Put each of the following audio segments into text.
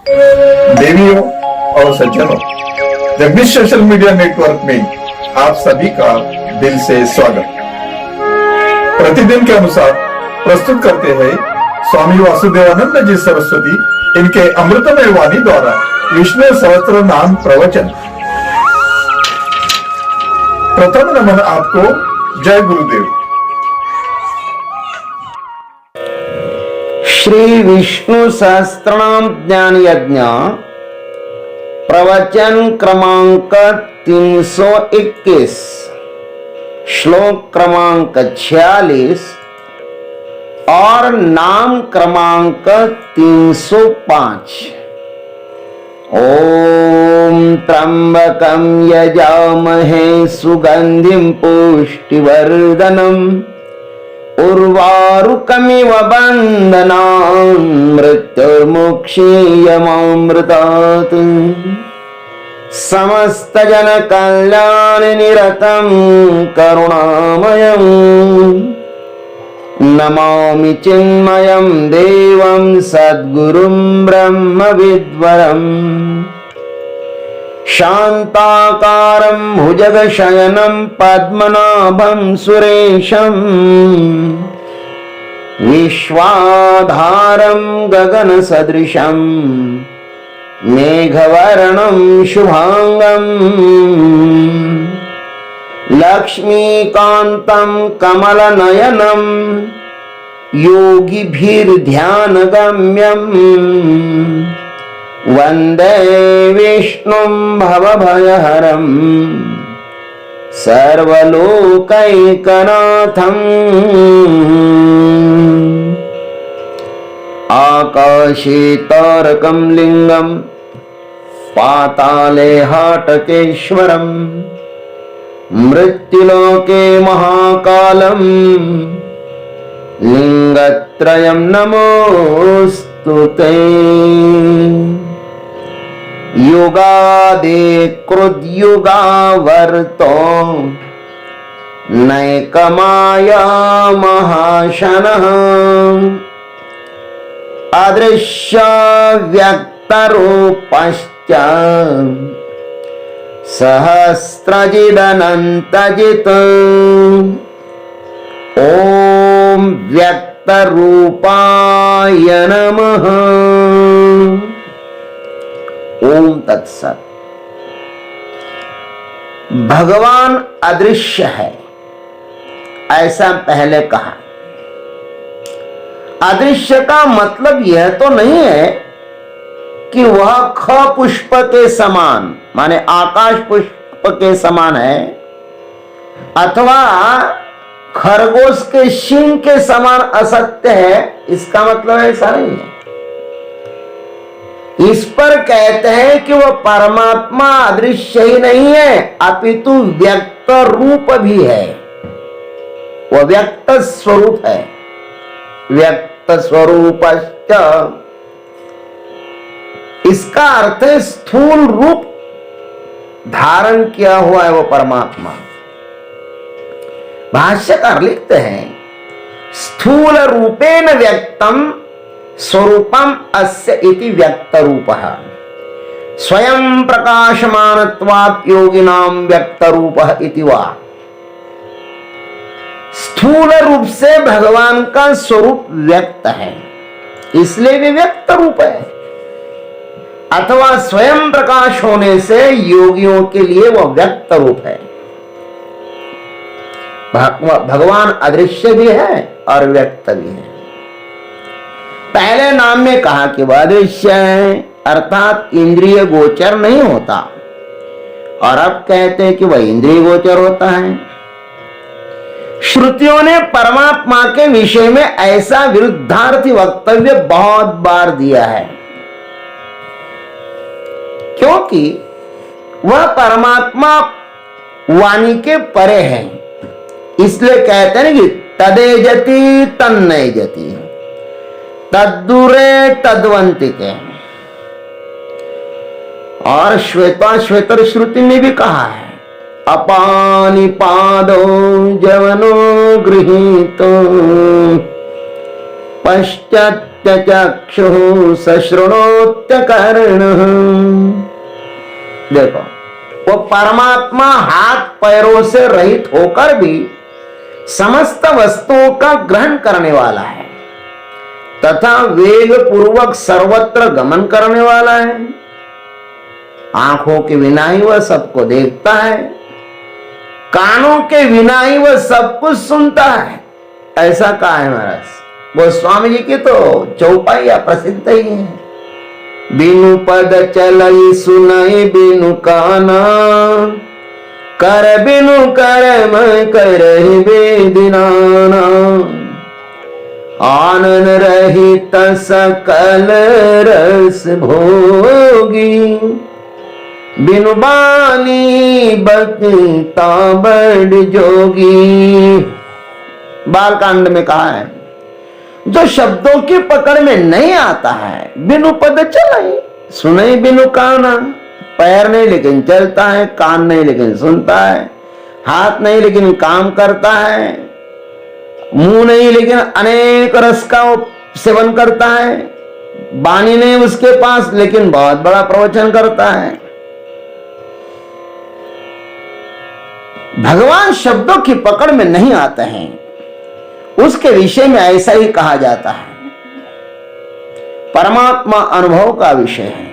देवियों और सज्जनों, जगदीश सोशल मीडिया नेटवर्क में आप सभी का दिल से स्वागत। प्रतिदिन के अनुसार प्रस्तुत करते हैं स्वामी वासुदेवानंद जी सरस्वती इनके अमृतमय वाणी द्वारा विष्णु सहस्त्र नाम प्रवचन। प्रथम नमन आपको। जय गुरुदेव। श्री विष्णु सहस्त्रनाम ज्ञान यज्ञ प्रवचन क्रमांक 321, श्लोक क्रमांक 46 और नाम क्रमांक 305। ओम त्र्यंबकं यजामहे सुगंधिं पुष्टिवर्धनम् उर्वारुकमिव बन्धनान् मृत्युर्मुक्षीयमामृतात्। समस्त जन कल्याण निरतं करुणामयम् नमामि चिन्मयं देवं सद्गुरुं ब्रह्मविद्वरम्। शान्ताकारं भुजगशयनं पद्मनाभं सुरेशं विश्वाधारं गगनसदृशं मेघवर्णं शुभांगं लक्ष्मीकान्तं कमलनयनं योगिभिर्ध्यानगम्यम् वन्दे विष्णुं भवभयहरं सर्वलोकैकनाथम्। आकाशे तारकं लिङ्गं पाताले हाटकेश्वरं मृत्युलोके महाकालं लिङ्गत्रयं नमोऽस्तुते। युगादि कृद्युगावर्तो नैकमाया महाशनः अदृश्य व्यक्तरूपश्च सहस्रजिदनन्तजित्। ॐ व्यक्तरूपाय नमः। ओम तत्सत। भगवान अदृश्य है ऐसा पहले कहा। अदृश्य का मतलब यह तो नहीं है कि वह ख पुष्प के समान माने आकाश पुष्प के समान है अथवा खरगोश के शिंग के समान असत्य है, इसका मतलब ऐसा नहीं है। इस पर कहते हैं कि वह परमात्मा अदृश्य ही नहीं है अपितु व्यक्त रूप भी है। वह व्यक्त स्वरूप है। व्यक्त स्वरूपश्च, इसका अर्थ है स्थूल रूप धारण किया हुआ है वो परमात्मा। भाष्यकार लिखते हैं स्थूल रूपेण व्यक्तम स्वरूपम अस्य इति व्यक्त रूपः स्वयं प्रकाशमानत्वात् योगिनां व्यक्त रूपः इति वा। स्थूल रूप से भगवान का स्वरूप व्यक्त है इसलिए भी व्यक्त रूप है, अथवा स्वयं प्रकाश होने से योगियों के लिए वह व्यक्त रूप है। भगवान अदृश्य भी है और व्यक्त भी है। पहले नाम में कहा कि वह अदृश्य है अर्थात इंद्रिय गोचर नहीं होता, और अब कहते हैं कि वह इंद्रिय गोचर होता है। श्रुतियों ने परमात्मा के विषय में ऐसा विरुद्धार्थी वक्तव्य बहुत बार दिया है, क्योंकि वह परमात्मा वाणी के परे है। इसलिए कहते हैं कि तदेजति तन्नयजति तद्दूरे तद्वंतिके। और श्वेतर श्रुति में भी कहा है अपानि पादो जवनो गृहीतो पश्चात पश्यत्य चक्षुः सशृणोत्य कर्णः। देखो, वो परमात्मा हाथ पैरों से रहित होकर भी समस्त वस्तुओं का ग्रहण करने वाला है तथा वेग पूर्वक सर्वत्र गमन करने वाला है। आंखों के बिना ही वह सबको देखता है, कानों के बिना ही वह सब कुछ सुनता है। ऐसा कहा है महाराज। गोस्वामी जी की तो चौपाइया प्रसिद्ध ही है। बिनु पद चलई सुनई बिनु काना, कर बिनु कर मैं करहि बेदीनाना। आनन रहित सकल रस भोगी, बिनु बानी बकता बड़ जोगी। बालकांड में कहा है, जो शब्दों की पकड़ में नहीं आता है, बिनु पद चले सुने बिनु काना, पैर नहीं लेकिन चलता है, कान नहीं लेकिन सुनता है, हाथ नहीं लेकिन काम करता है, मुंह नहीं लेकिन अनेक रस का सेवन करता है, वाणी नहीं उसके पास लेकिन बहुत बड़ा प्रवचन करता है। भगवान शब्दों की पकड़ में नहीं आते हैं, उसके विषय में ऐसा ही कहा जाता है। परमात्मा अनुभव का विषय है।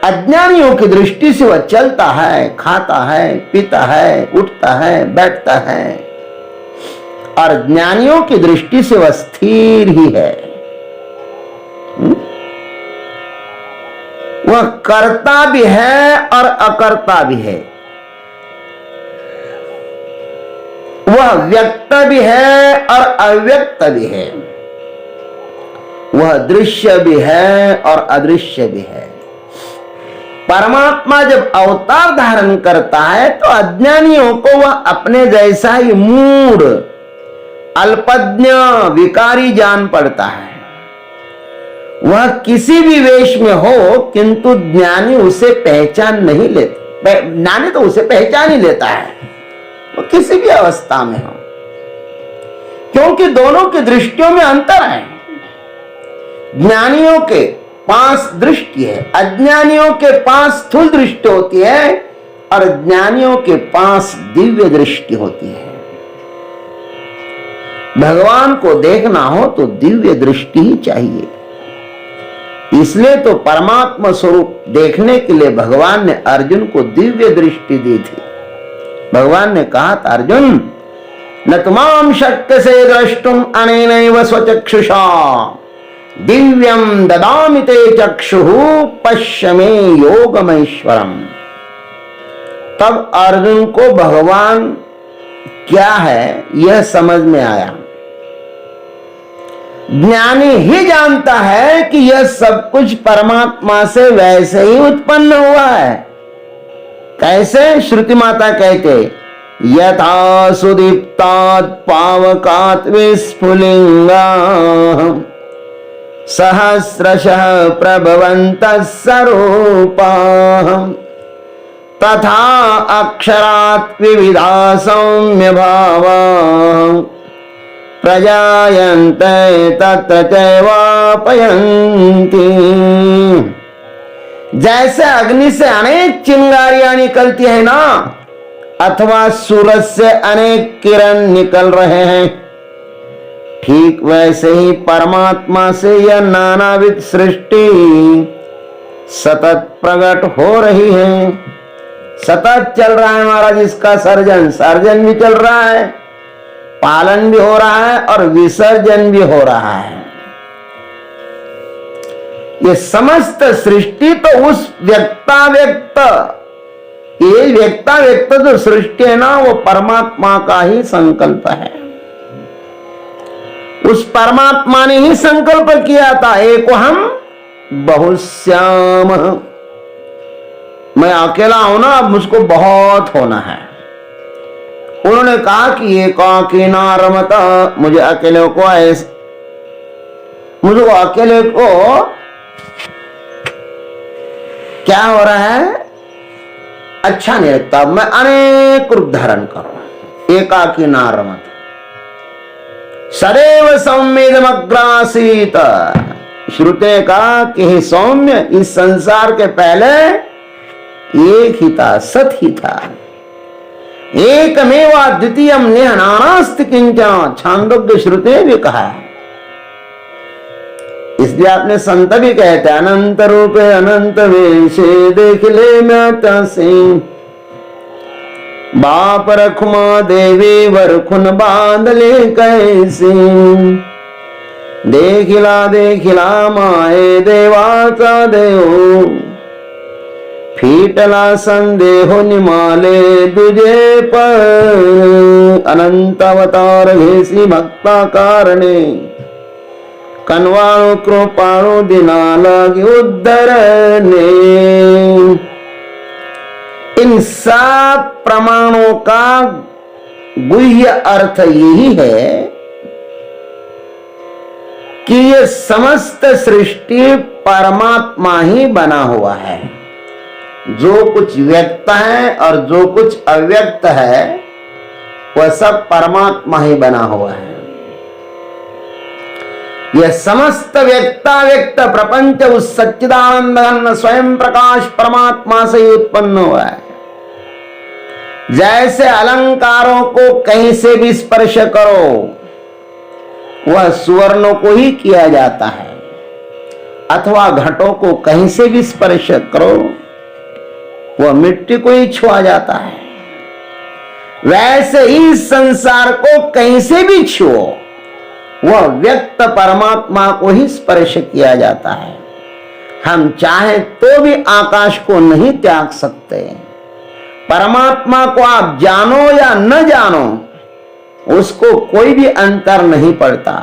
अज्ञानियों की दृष्टि से वह चलता है, खाता है, पीता है, उठता है, बैठता है, और ज्ञानियों की दृष्टि से वह स्थिर ही है। वह कर्ता भी है और अकर्ता भी है, वह व्यक्त भी है और अव्यक्त भी है, वह दृश्य भी है और अदृश्य भी है। परमात्मा जब अवतार धारण करता है तो अज्ञानियों को वह अपने जैसा ही मूढ़, अल्पज्ञ, विकारी जान पड़ता है। वह किसी भी वेश में हो किंतु ज्ञानी उसे पहचान नहीं लेता। ज्ञानी तो उसे पहचान ही लेता है, वो किसी भी अवस्था में हो, क्योंकि दोनों की दृष्टियों में अंतर है। ज्ञानियों के पास दृष्टि है, अज्ञानियों के पास स्थूल दृष्टि होती है और ज्ञानियों के पास दिव्य दृष्टि होती है। भगवान को देखना हो तो दिव्य दृष्टि ही चाहिए। इसलिए तो परमात्मा स्वरूप देखने के लिए भगवान ने अर्जुन को दिव्य दृष्टि दी थी। भगवान ने कहा था, अर्जुन न तुमाम शक्य से द्रष्टुम अनेनैव स्वचक्षुषा दिव्यम ददामि ते चक्षुः पश्य मे योगमैश्वरम। तब अर्जुन को भगवान क्या है यह समझ में आया। ज्ञानी ही जानता है कि यह सब कुछ परमात्मा से वैसे ही उत्पन्न हुआ है। कैसे? श्रुति माता कहते, यथा सुदीप्तात् पावकात् विस्फुलिंगाः सहस्रशः प्रभवन्तः स्वरूपाः तथा अक्षरात् विविधा सौम्य भावाः प्रजायन्ते तत्र चैवापयन्ति। जैसे अग्नि से अनेक चिंगारियां निकलती है ना, अथवा सूरज से अनेक किरण निकल रहे हैं, ठीक वैसे ही परमात्मा से यह नानाविध सृष्टि सतत प्रकट हो रही है। सतत चल रहा है महाराज इसका सर्जन भी चल रहा है, पालन भी हो रहा है और विसर्जन भी हो रहा है। ये समस्त सृष्टि तो उस व्यक्ताव्यक्त, ये व्यक्ताव्यक्त जो सृष्टि है ना, वो परमात्मा का ही संकल्प है। उस परमात्मा ने ही संकल्प किया था, एक हम बहुश्याम। मैं अकेला हूं ना, अब मुझको बहुत होना है। उन्होंने कहा कि एकाकी न रमत, मुझे अकेले को मुझको अकेले को क्या हो रहा है, अच्छा नहीं लगता। मैं अनेक रूप धारण करूं, एकाकी न रमत। सदैव सौम्यमग्रासीत। श्रुति ने कहा कि हे सौम्य, इस संसार के पहले एक ही था, सत ही था। एकमेवा द्वितीयम नेह नानास्ति किंचन, छांदोग्य श्रुति ने भी कहा। इसलिए आपने संत भी कहते हैं, अनंत रूपे अनंत वेशे देख ले मैं सिंह, बाप रखुमा देवी वरखुन बांध ले कैसे, देखिला माए देवाचा देव, फीटला संदेहो निमाले तुझे पर, अनंत अवतार घेसी भक्ता कारणे, कनवाणु कृपाणु दिनालगी उद्धरने। इन सब प्रमाणों का गुह्य अर्थ यही है कि ये समस्त सृष्टि परमात्मा ही बना हुआ है। जो कुछ व्यक्त है और जो कुछ अव्यक्त है वह सब परमात्मा ही बना हुआ है। यह समस्त व्यक्ताव्यक्त प्रपंच उस सच्चिदानंद घन स्वयं प्रकाश परमात्मा से ही उत्पन्न हुआ है। जैसे अलंकारों को कहीं से भी स्पर्श करो वह सुवर्णों को ही किया जाता है, अथवा घटों को कहीं से भी स्पर्श करो वह मिट्टी को ही छुआ जाता है। वैसे ही इस संसार को कहीं से भी छुओ वह व्यक्त परमात्मा को ही स्पर्श किया जाता है। हम चाहे तो भी आकाश को नहीं त्याग सकते। परमात्मा को आप जानो या न जानो उसको कोई भी अंतर नहीं पड़ता।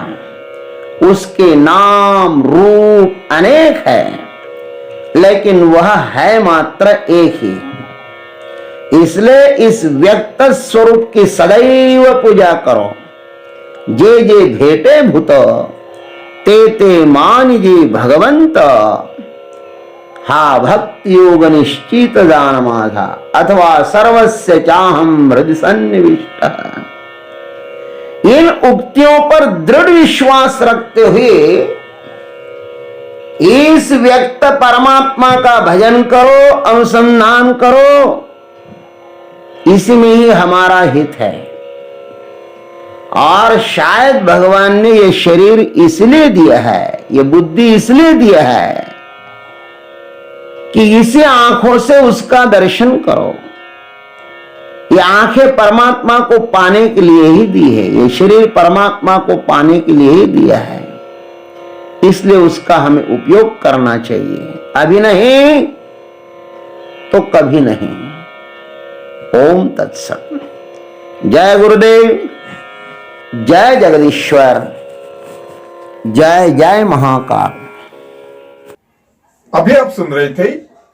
उसके नाम रूप अनेक है लेकिन वह है मात्र एक ही। इसलिए इस व्यक्त स्वरूप की सदैव पूजा करो। जे जे भेटे भूत ते ते मानिजे भगवंत, हा भक्ति योग निश्चित जान माझा, अथवा सर्वस्य चाहम हृदय सन्निविष्ट। इन उक्तियों पर दृढ़ विश्वास रखते हुए इस व्यक्त परमात्मा का भजन करो, अनुसंधान करो, इसी में ही हमारा हित है। और शायद भगवान ने ये शरीर इसलिए दिया है, ये बुद्धि इसलिए दिया है कि इसे आंखों से उसका दर्शन करो। ये आंखें परमात्मा को पाने के लिए ही दी है, ये शरीर परमात्मा को पाने के लिए ही दिया है। इसलिए उसका हमें उपयोग करना चाहिए, अभी नहीं तो कभी नहीं। ओम तत्सत। जय गुरुदेव, जय जगदीश्वर, जय जय महाकाल। अभी आप सुन रहे थे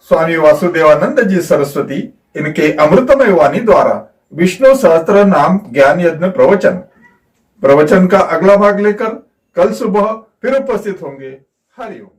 स्वामी वासुदेवानंद जी सरस्वती इनके अमृतमय वाणी द्वारा विष्णु सहस्त्र नाम ज्ञान यज्ञ प्रवचन का अगला भाग लेकर कल सुबह फिर उपस्थित होंगे। हरिओम।